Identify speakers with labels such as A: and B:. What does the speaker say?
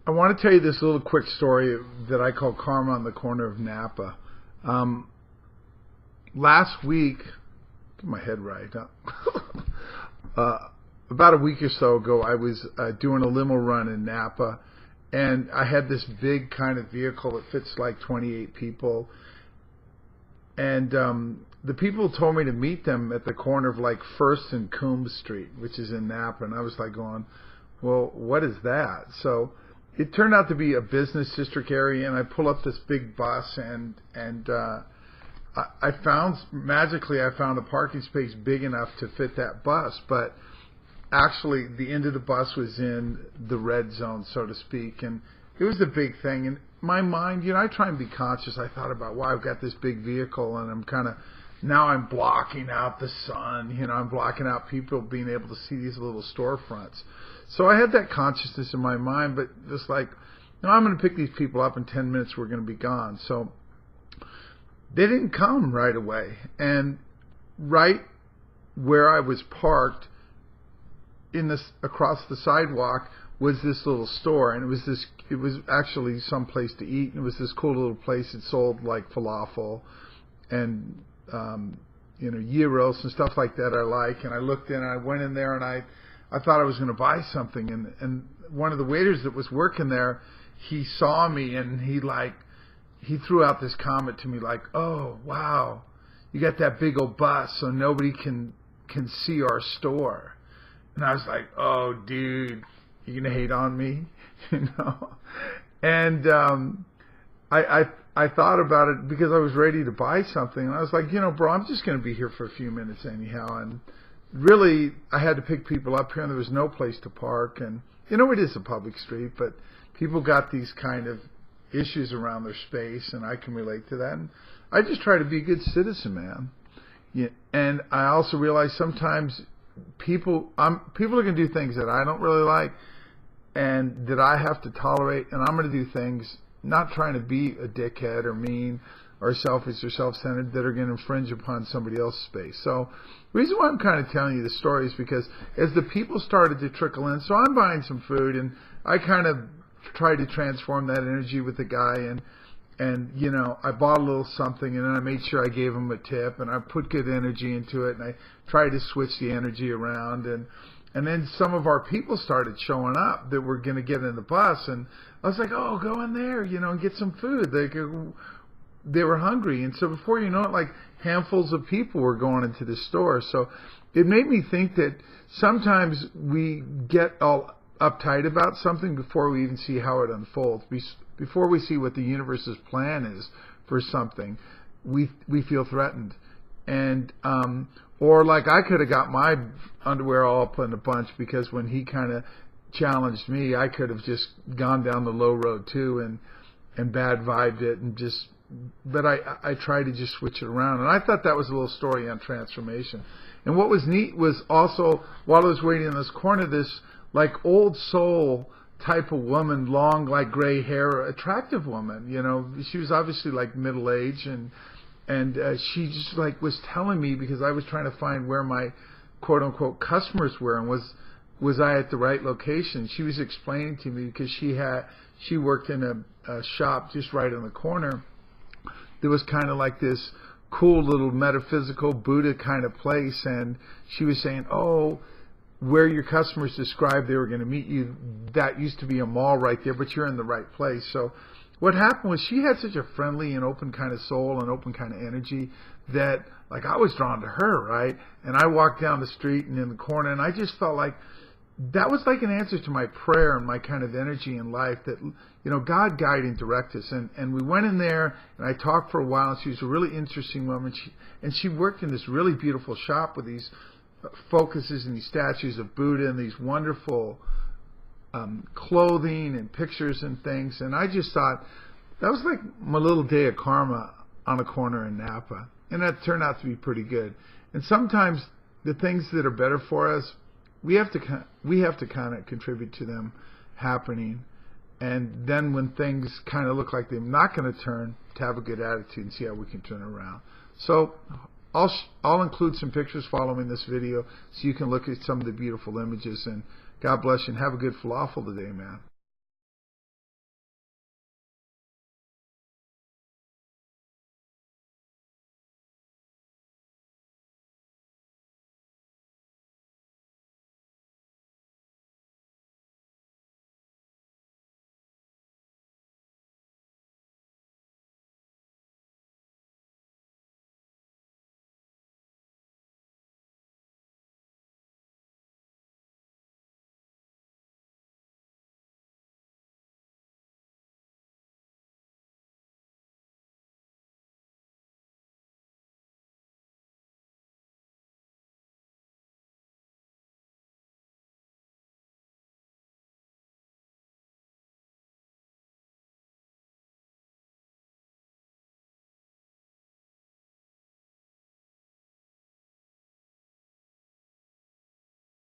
A: I want to tell you this little quick story that I call Karma on the Corner of Napa. Last week, get my head right, about a week or so ago, I was doing a limo run in Napa, and I had this big kind of vehicle that fits like 28 people. And the people told me to meet them at the corner of like 1st and Coombs Street, which is in Napa. And I was like going, well, what is that? So it turned out to be a business district area, and I pull up this big bus, and I found, magically, I found a parking space big enough to fit that bus, but actually the end of the bus was in the red zone, so to speak, and it was a big thing. And my mind, you know, I try and be conscious. I thought about, wow, I've got this big vehicle, and I'm kind of, now I'm blocking out the sun, you know, I'm blocking out people being able to see these little storefronts. So I had that consciousness in my mind, but just like, no, I'm going to pick these people up in 10 minutes, we're going to be gone. So they didn't come right away. And right where I was parked, in this, across the sidewalk, was this little store, and it was actually some place to eat, and it was this cool little place that sold like falafel and you know, gyros and stuff like that I like. And I looked in, and I went in there, and I thought I was going to buy something, and one of the waiters that was working there, he saw me, and he threw out this comment to me like, oh wow, you got that big old bus so nobody can see our store. And I was like, oh dude, you gonna hate on me? You know? And I thought about it because I was ready to buy something, and I was like, you know, bro, I'm just gonna be here for a few minutes anyhow. And really, I had to pick people up here, and there was no place to park. And you know, it is a public street, but people got these kind of issues around their space, and I can relate to that. And I just try to be a good citizen, man. Yeah, and I also realize sometimes people are going to do things that I don't really like and that I have to tolerate, and I'm going to do things not trying to be a dickhead or mean or selfish or self-centered that are going to infringe upon somebody else's space. So the reason why I'm kind of telling you the story is because as the people started to trickle in, so I'm buying some food, and I kind of tried to transform that energy with the guy, and you know, I bought a little something, and then I made sure I gave him a tip, and I put good energy into it, and I tried to switch the energy around, and then some of our people started showing up that were going to get in the bus, and I was like, oh, go in there, you know, and get some food. They were hungry, and so before you know it, like handfuls of people were going into the store. So it made me think that sometimes we get all uptight about something before we even see how it unfolds. Before we see what the universe's plan is for something, we feel threatened. And or like I could have got my underwear all up in a bunch because when he kind of challenged me, I could have just gone down the low road too and bad vibed it, and just, but I tried to just switch it around. And I thought that was a little story on transformation. And what was neat was also, while I was waiting in this corner, this like old soul type of woman, long like gray hair, attractive woman, you know, she was obviously like middle age, and she just like was telling me, because I was trying to find where my quote unquote customers were, and was I at the right location. She was explaining to me, because she worked in a shop just right on the corner. There was kind of like this cool little metaphysical Buddha kind of place, and she was saying, oh, where your customers described they were going to meet you, that used to be a mall right there, but you're in the right place. So what happened was she had such a friendly and open kind of soul and open kind of energy that like I was drawn to her, right? And I walked down the street and in the corner, and I just felt like that was like an answer to my prayer and my kind of energy in life, that, you know, God guide and direct us. And we went in there, and I talked for a while, and she was a really interesting woman. She worked in this really beautiful shop with these focuses and these statues of Buddha and these wonderful clothing and pictures and things. And I just thought that was like my little day of karma on a corner in Napa, and that turned out to be pretty good. And sometimes the things that are better for us, we have to kind of contribute to them happening. And then when things kind of look like they're not going to turn, to have a good attitude and see how we can turn it around. So I'll include some pictures following this video so you can look at some of the beautiful images. And God bless you, and have a good falafel today, man.